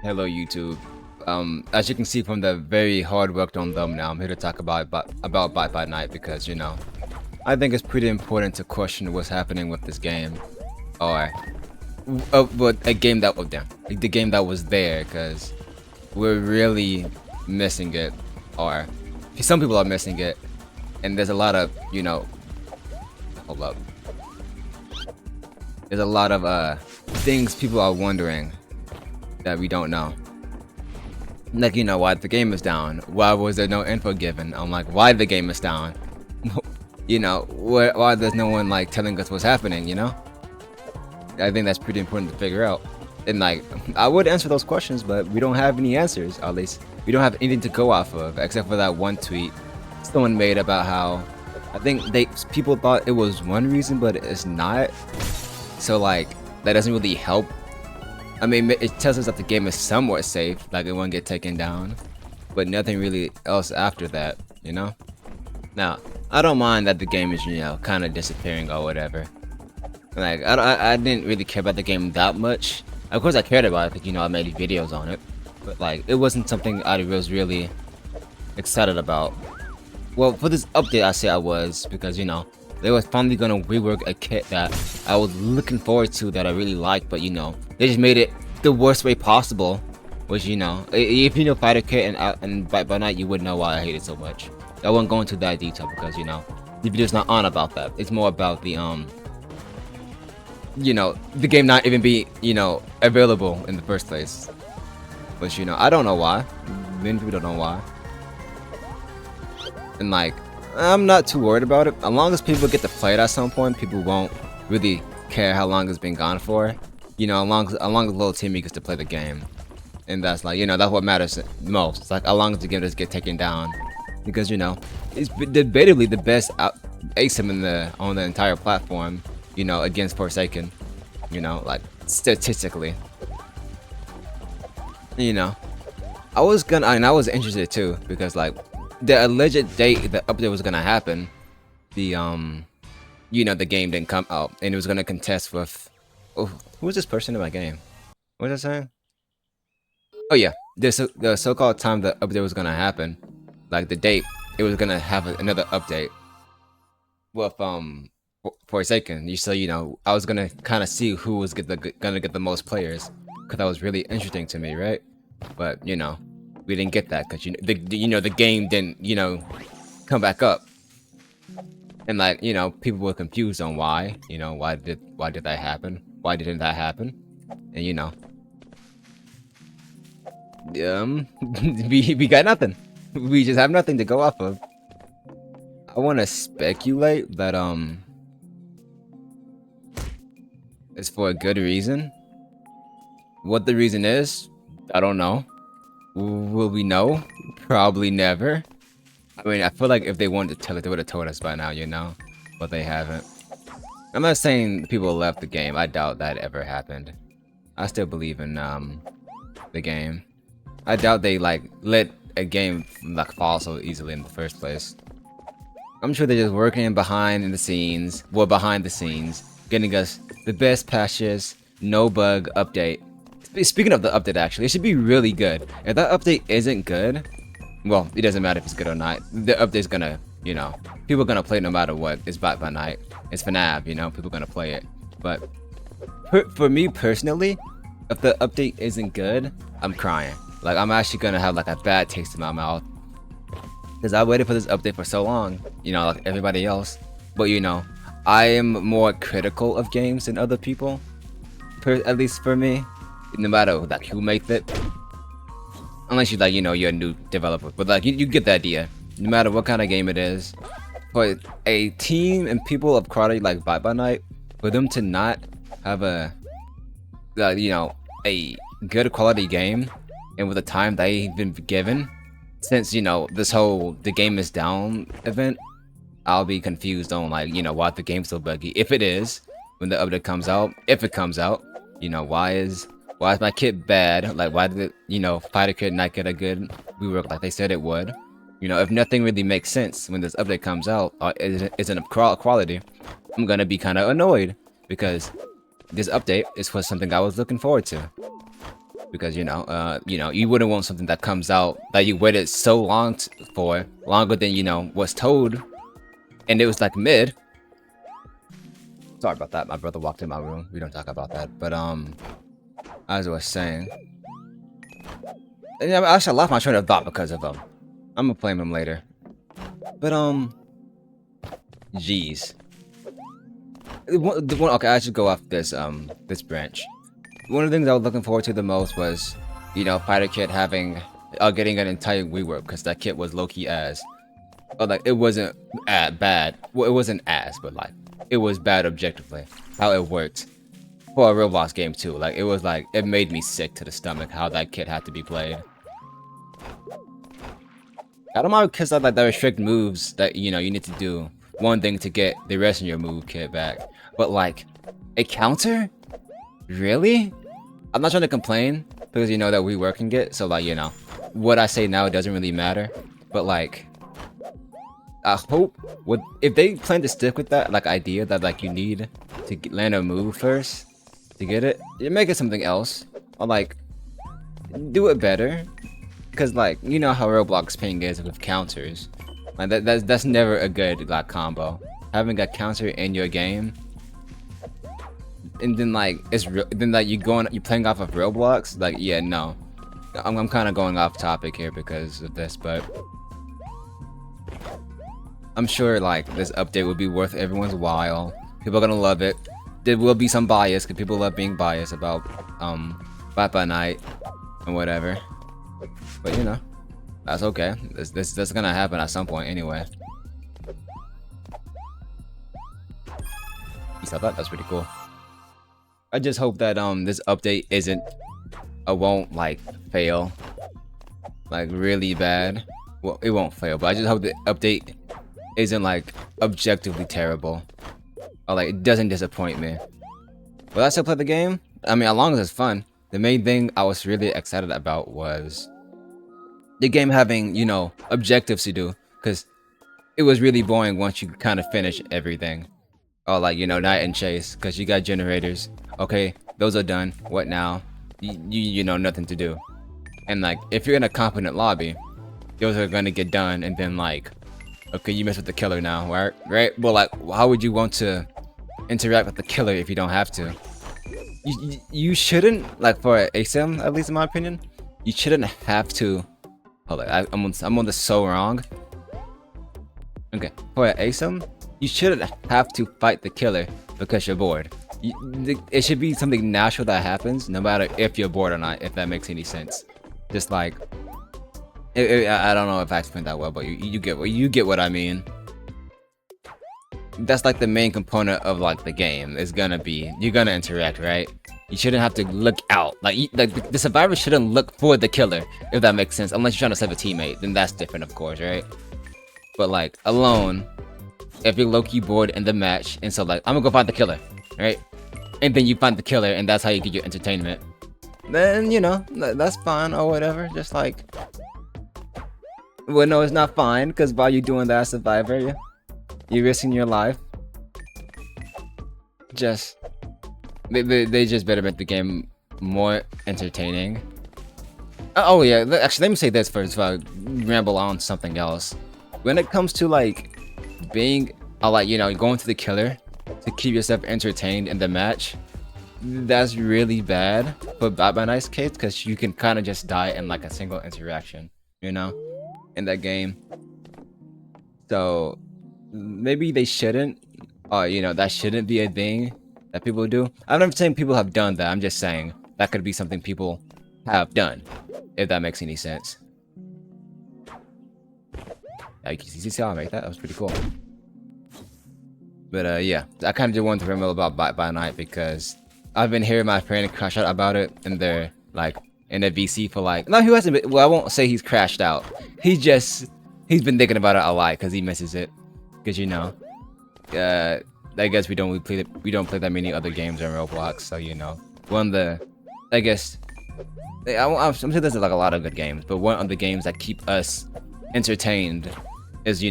Hello, YouTube. As you can see from the very hard worked on thumbnail, I'm here to talk about Bite by Night because I think it's pretty important to question what's happening with this game, or but a game that was there, the game that was there, because we're really missing it, or some people are missing it, and there's a lot of hold up, there's a lot of things people are wondering that we don't know. Like, why the game is down? Why was there no info given? I'm like, why the game is down? Why there's no one like telling us what's happening, I think that's pretty important to figure out. And like, I would answer those questions, but we don't have any answers. At least we don't have anything to go off of, except for that one tweet someone made about how I think people thought it was one reason, but it's not. So like, that doesn't really help. I mean, it tells us that the game is somewhat safe, like it won't get taken down, but nothing really else after that, Now, I don't mind that the game is, kind of disappearing or whatever. Like, I didn't really care about the game that much. Of course, I cared about it because, I made videos on it, but like, it wasn't something I was really excited about. Well, for this update, I say I was because, they were finally gonna rework a kit that I was looking forward to, that I really liked, but they just made it the worst way possible. Which if you know Fighter Kit and Bite by Night, you would know why I hate it so much. I won't go into that detail because the video's not on about that. It's more about the the game not even be available in the first place. Which I don't know why. Many people don't know why. And like, I'm not too worried about it. As long as people get to play it at some point, people won't really care how long it's been gone for. As long as little Timmy gets to play the game. And that's like, that's what matters most. It's like, as long as the game doesn't get taken down. Because, it's debatably the best ASIM on the entire platform, against Forsaken. Like, statistically. I was interested too, because like, the alleged date the update was gonna happen, the game didn't come out, and it was gonna contest with, oh, who was this person in my game? What was I saying? Oh yeah, the so-called time the update was gonna happen, like the date it was gonna have another update with Forsaken. So I was gonna kind of see who was gonna get the most players, because that was really interesting to me, right? But we didn't get that because the game didn't come back up, and like people were confused on why why did that happen, why didn't that happen, and we got nothing. We just have nothing to go off of. I want to speculate that it's for a good reason. What the reason is, I don't know. Will we know? Probably never. I mean, I feel like if they wanted to tell it, they would have told us by now, but they haven't. I'm not saying people left the game. I doubt that ever happened. I still believe in the game. I doubt they like let a game like fall so easily in the first place. I'm sure they're just working behind the scenes, getting us the best patches, no bug update. Speaking of the update, actually, it should be really good. If that update isn't good, well, it doesn't matter if it's good or not. The update's gonna, people are gonna play it no matter what. It's Bite by Night. It's FNAF, people are gonna play it. But for me personally, if the update isn't good, I'm crying. Like, I'm actually gonna have like a bad taste in my mouth. Because I waited for this update for so long, like everybody else. But I am more critical of games than other people. At least for me. No matter like who makes it, unless you like you're a new developer, but like you get the idea. No matter what kind of game it is, for a team and people of quality like Bite by Night, for them to not have a a good quality game, and with the time they've been given, since this whole the game is down event, I'll be confused on like why the game's so buggy. If it is, when the update comes out, if it comes out, why is my kit bad? Like, why did Fighter Kit not get a good rework like they said it would? If nothing really makes sense when this update comes out, or isn't of quality, I'm gonna be kind of annoyed, because this update is for something I was looking forward to. because you wouldn't want something that comes out that you waited so long for, longer than was told, and it was like mid. Sorry about that. My brother walked in my room. We don't talk about that. But as I was saying, and I actually lost my train of thought because of him. I'm gonna blame him later. But jeez. Okay, I should go off this this branch. One of the things I was looking forward to the most was, Fighter Kit having getting an entire rework, because that kit was low-key ass. Oh, like it wasn't bad. Well, it wasn't ass, but like it was bad objectively. How it worked for a Roblox game too. Like it made me sick to the stomach how that kit had to be played. I don't mind because like the restrict moves that you need to do one thing to get the rest of your move kit back, but like a counter, really? I'm not trying to complain because that reworking it, so like what I say now doesn't really matter, but like I hope if they plan to stick with that like idea that like you need to land a move first to get it, you make it something else, or like do it better. Because like how Roblox ping is with counters, like that's never a good like combo. Having a counter in your game, and then like you're playing off of Roblox. Like yeah, no, I'm kind of going off topic here because of this, but I'm sure like this update will be worth everyone's while. People are gonna love it. There will be some bias because people love being biased about Fight by Night and whatever. But that's okay. This gonna happen at some point anyway. You saw that? That's pretty cool. I just hope that this update won't like fail like really bad. Well, it won't fail, but I just hope the update isn't like objectively terrible, or like it doesn't disappoint me. Will I still play the game? I mean, as long as it's fun. The main thing I was really excited about was the game having, objectives to do, because it was really boring once you kind of finish everything. Or like, night and chase, because you got generators. Okay, those are done. What now? You know, nothing to do. And like, if you're in a competent lobby, those are gonna get done, and then like, okay, you mess with the killer now, right? Well, like, how would you want to interact with the killer if you don't have to? You shouldn't, like, for ASIM, at least in my opinion, you shouldn't have to. Hold on, I'm on this so wrong. Okay, for ASIM, you shouldn't have to fight the killer because you're bored. It should be something natural that happens, no matter if you're bored or not, if that makes any sense. Just like, I don't know if I explained that well, but you get what I mean. That's like the main component of like the game is gonna be you're gonna interact, right? You shouldn't have to look out. Like the survivor shouldn't look for the killer, if that makes sense. Unless you're trying to save a teammate, then that's different, of course, right? But like alone, if you're low-key bored in the match, and so like I'm gonna go find the killer, right? And then you find the killer, and that's how you get your entertainment. Then that's fine or whatever. Just like, well, no, it's not fine because while you're doing that, survivor, you're risking your life. Just they just better make the game more entertaining. Oh yeah, actually let me say this first before I ramble on something else. When it comes to like being like going to the killer to keep yourself entertained in the match, that's really bad for Fight by Night's case, because you can kind of just die in like a single interaction, in that game. So maybe they shouldn't, that shouldn't be a thing that people do. I'm not saying people have done that. I'm just saying that could be something people have done, if that makes any sense. Yeah, you see how I make that? That was pretty cool. But yeah, I kind of just wanted to ramble about Fight by Night because I've been hearing my friend crash out about it, and they're like in a VC for like, no, he hasn't been, well, I won't say he's crashed out. He's been thinking about it a lot because he misses it. Because I guess we don't play that many other games on Roblox, so one of the, I guess, I'm sure there's like a lot of good games, but one of the games that keep us entertained is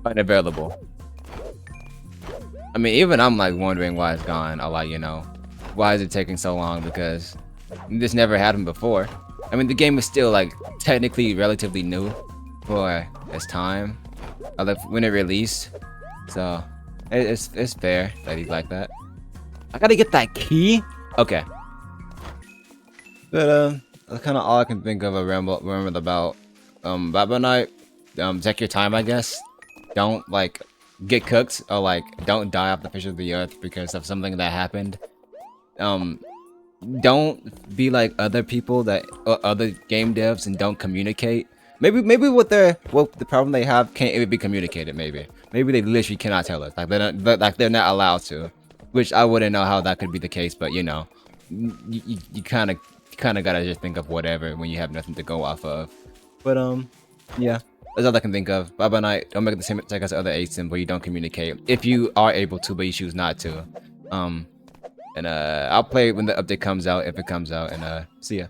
unavailable. I mean, even I'm like wondering why it's gone. Why is it taking so long? Because This never happened before. I mean, the game is still like technically relatively new for its time, when it released. So it's fair that he's like that. I gotta get that key. Okay. But that's kind of all I can think of. Remember about Baba Night. Take your time, I guess. Don't like get cooked or like don't die off the face of the earth because of something that happened. Don't be like other people that other game devs and don't communicate. Maybe what the problem they have can't even be communicated. Maybe they literally cannot tell us. Like they're not allowed to. Which I wouldn't know how that could be the case, but you know, you kind of gotta just think of whatever when you have nothing to go off of. But yeah, that's all I can think of. Bye night. Don't make the same mistake as other ASIM where you don't communicate. If you are able to, but you choose not to. And I'll play it when the update comes out, if it comes out, and see ya.